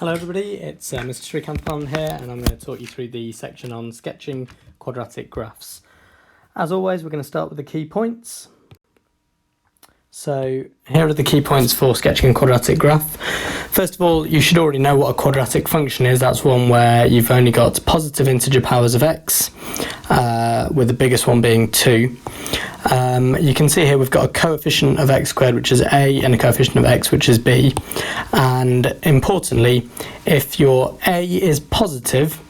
Hello everybody, it's Mr. Srikanth here, and I'm going to talk you through the section on sketching quadratic graphs. As always, we're going to start with the key points. So here are the key points for sketching a quadratic graph. First of all, you should already know what a quadratic function is. That's one where you've only got positive integer powers of x, with the biggest one being 2. You can see here we've got a coefficient of x squared, which is a, and a coefficient of x, which is b. And importantly, if your a is positive,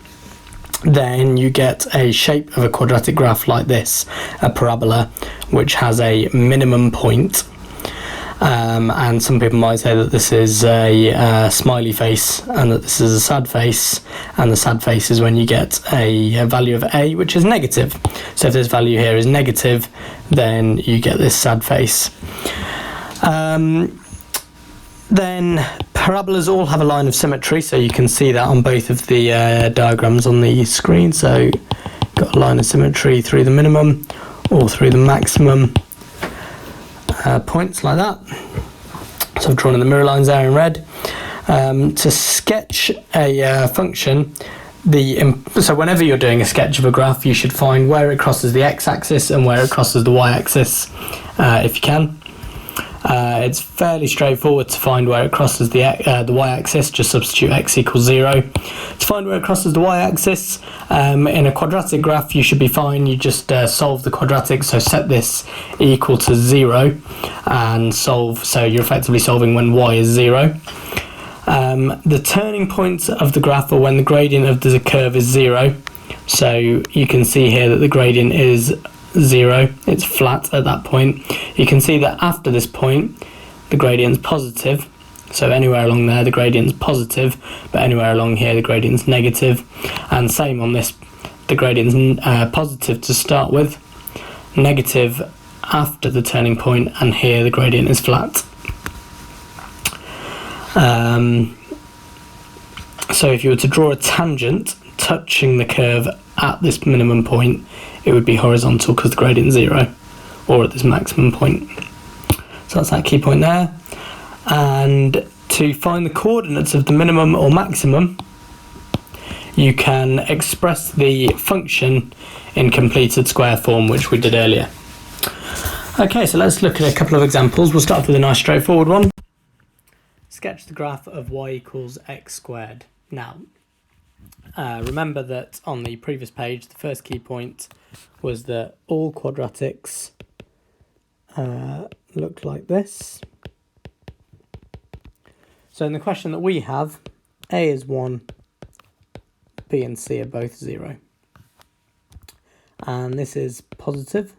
then you get a shape of a quadratic graph like this, a parabola, which has a minimum point. And some people might say that this is a smiley face and that this is a sad face, and the sad face is when you get a value of a which is negative. So if this value here is negative, then you get this sad face. Then parabolas all have a line of symmetry, so you can see that on both of the diagrams on the screen. So got a line of symmetry through the minimum or through the maximum points like that. So I've drawn in the mirror lines there in red. To sketch a function, so whenever you're doing a sketch of a graph, you should find where it crosses the x-axis and where it crosses the y-axis, if you can. It's fairly straightforward to find where it crosses the y-axis. Just substitute x equals 0. To find where it crosses the y-axis, in a quadratic graph you should be fine. You just solve the quadratic, so set this equal to 0 and solve, so you're effectively solving when y is 0. The turning points of the graph are when the gradient of the curve is 0. So you can see here that the gradient is 0, it's flat at that point. You can see that after this point the gradient's positive, so anywhere along there the gradient's positive, but anywhere along here the gradient's negative, and same on this, the gradient's positive to start with, negative after the turning point, and here the gradient is flat. So if you were to draw a tangent touching the curve at this minimum point, it would be horizontal because the gradient is 0, or at this maximum point. So that's that key point there. And to find the coordinates of the minimum or maximum, you can express the function in completed square form, which we did earlier. Okay, so let's look at a couple of examples. We'll start with a nice straightforward one. Sketch the graph of y equals x squared. Now, remember that on the previous page, the first key point was that all quadratics look like this. So in the question that we have, a is 1, b and c are both 0. And this is positive.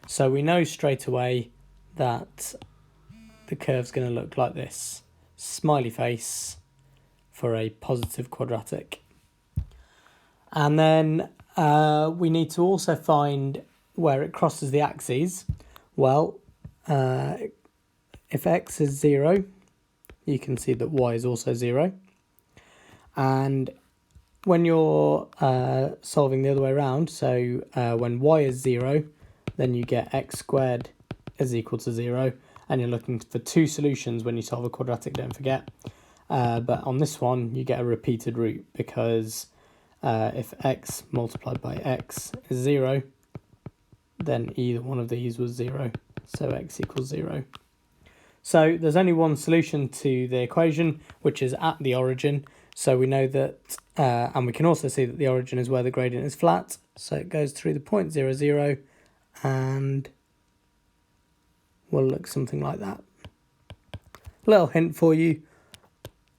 So we know straight away that the curve's going to look like this. Smiley face for a positive quadratic. And then we need to also find where it crosses the axes. Well, if x is 0, you can see that y is also 0. And when you're solving the other way around, so when y is 0, then you get x squared is equal to 0. And you're looking for two solutions when you solve a quadratic, don't forget. But on this one, you get a repeated root, because if x multiplied by x is 0, then either one of these was 0, so x equals 0. So there's only one solution to the equation, which is at the origin. So we know that, and we can also see that the origin is where the gradient is flat. So it goes through the point 0, 0, and will look something like that. Little hint for you.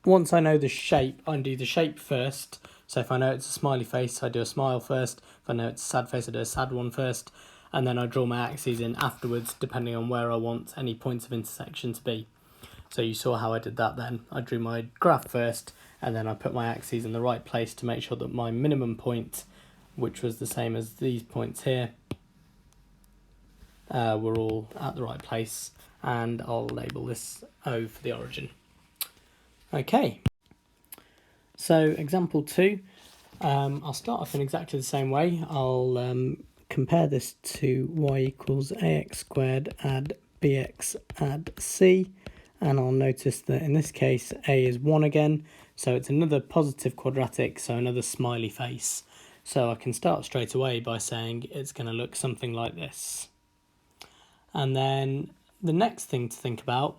Once I know the shape, I do the shape first. So if I know it's a smiley face, I do a smile first. If I know it's a sad face, I do a sad one first. And then I draw my axes in afterwards, depending on where I want any points of intersection to be. So you saw how I did that then. I drew my graph first, and then I put my axes in the right place to make sure that my minimum point, which was the same as these points here, were all at the right place. And I'll label this O for the origin. Okay, so example 2, I'll start off in exactly the same way. I'll compare this to y equals ax squared add bx add c, and I'll notice that in this case a is 1 again, So it's another positive quadratic, so another smiley face. So I can start straight away by saying it's going to look something like this. And then the next thing to think about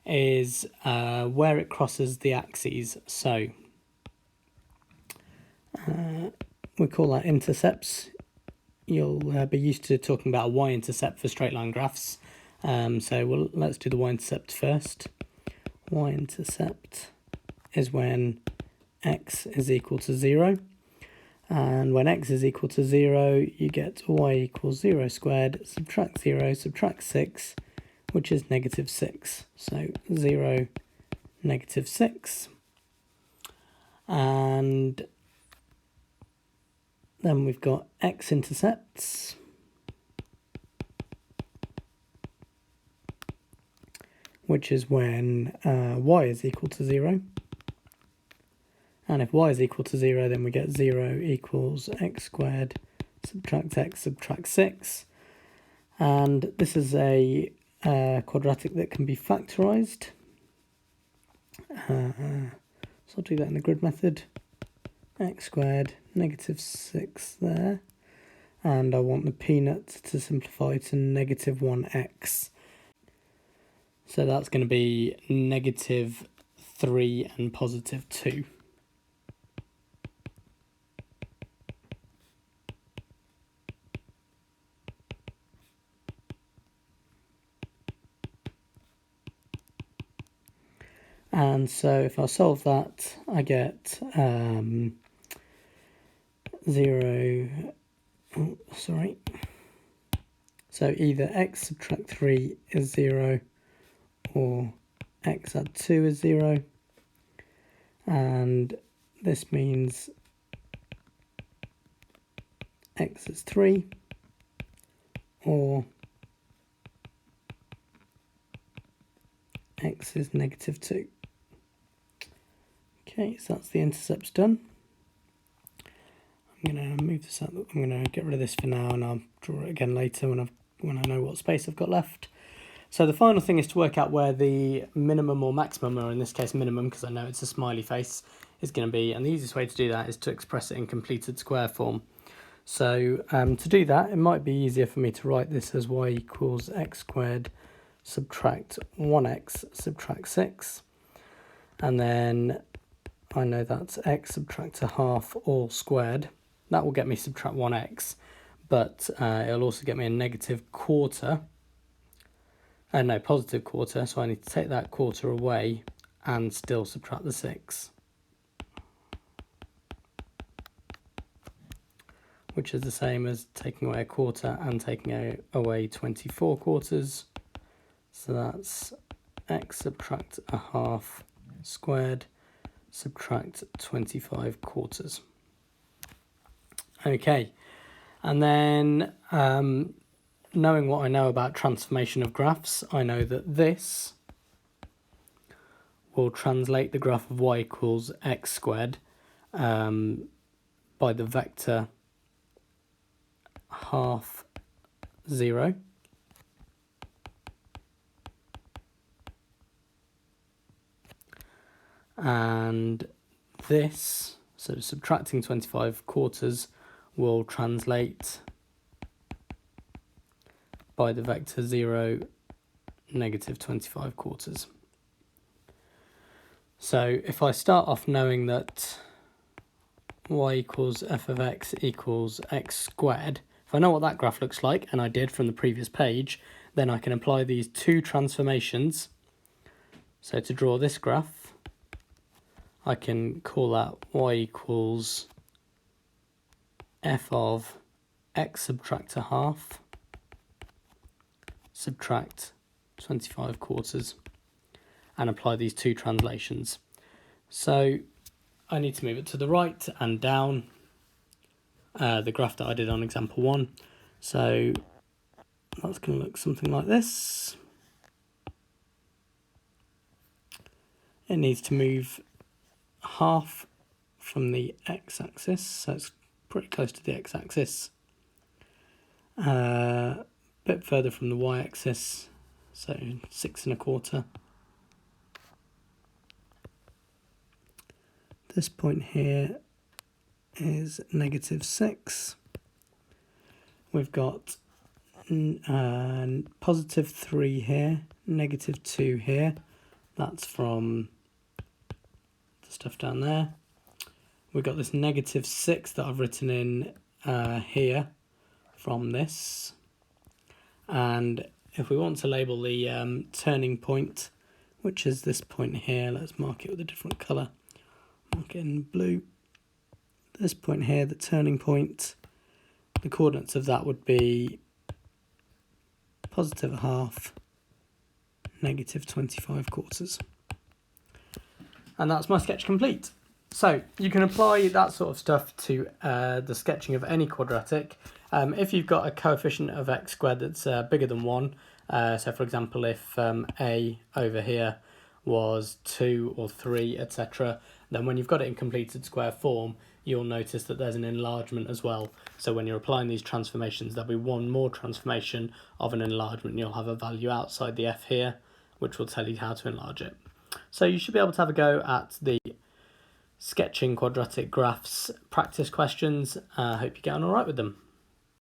is where it crosses the axes. So we call that intercepts. You'll be used to talking about a y-intercept for straight line graphs. So let's do the y-intercept first. Y-intercept is when x is equal to 0. And when x is equal to 0, you get y equals 0 squared, subtract 0, subtract 6, which is negative 6. So 0, negative 6. And then we've got x-intercepts, which is when y is equal to 0. And if y is equal to 0, then we get 0 equals x squared, subtract x, subtract 6. And this is a quadratic that can be factorised. So I'll do that in the grid method. X squared, negative 6 there. And I want the peanut to simplify to negative 1x. So that's going to be negative 3 and positive 2. And so if I solve that, I get 0, So either x subtract 3 is 0 or x add 2 is 0. And this means x is 3 or x is negative 2. Okay, so that's the intercepts done. I'm going to move this out. I'm going to get rid of this for now, and I'll draw it again later when I know what space I've got left. So the final thing is to work out where the minimum or maximum, or in this case minimum because I know it's a smiley face, is going to be. And the easiest way to do that is to express it in completed square form. So to do that, it might be easier for me to write this as y equals x squared subtract 1x subtract 6. And then I know that's x subtract a half all squared. That will get me subtract 1x, but it'll also get me a negative quarter. No, positive quarter, so I need to take that quarter away and still subtract the 6. Which is the same as taking away a quarter and taking away 24 quarters. So that's x subtract a half squared subtract 25 quarters. Okay, and then knowing what I know about transformation of graphs, I know that this will translate the graph of y equals x squared by the vector half 0. And this, so subtracting 25 quarters, will translate by the vector 0, negative 25 quarters. So if I start off knowing that y equals f of x equals x squared, if I know what that graph looks like, and I did from the previous page, then I can apply these two transformations. So to draw this graph, I can call that y equals f of x subtract a half subtract 25 quarters and apply these two translations. So I need to move it to the right and down, the graph that I did on example 1. So that's going to look something like this. It needs to move half from the x-axis, so it's pretty close to the x-axis. A bit further from the y-axis, so 6 1/4. This point here is -6. We've got positive 3 here, -2 here. That's from the stuff down there. We've got this -6 that I've written in here from this. And if we want to label the turning point, which is this point here, let's mark it with a different colour. Mark it in blue. This point here, the turning point, the coordinates of that would be +1/2, -25/4. And that's my sketch complete. So you can apply that sort of stuff to the sketching of any quadratic. If you've got a coefficient of x squared that's bigger than 1, so for example if a over here was 2 or 3, etc., then when you've got it in completed square form, you'll notice that there's an enlargement as well. So when you're applying these transformations, there'll be one more transformation of an enlargement, and you'll have a value outside the f here, which will tell you how to enlarge it. So you should be able to have a go at the sketching quadratic graphs practice questions. I hope you get on all right with them.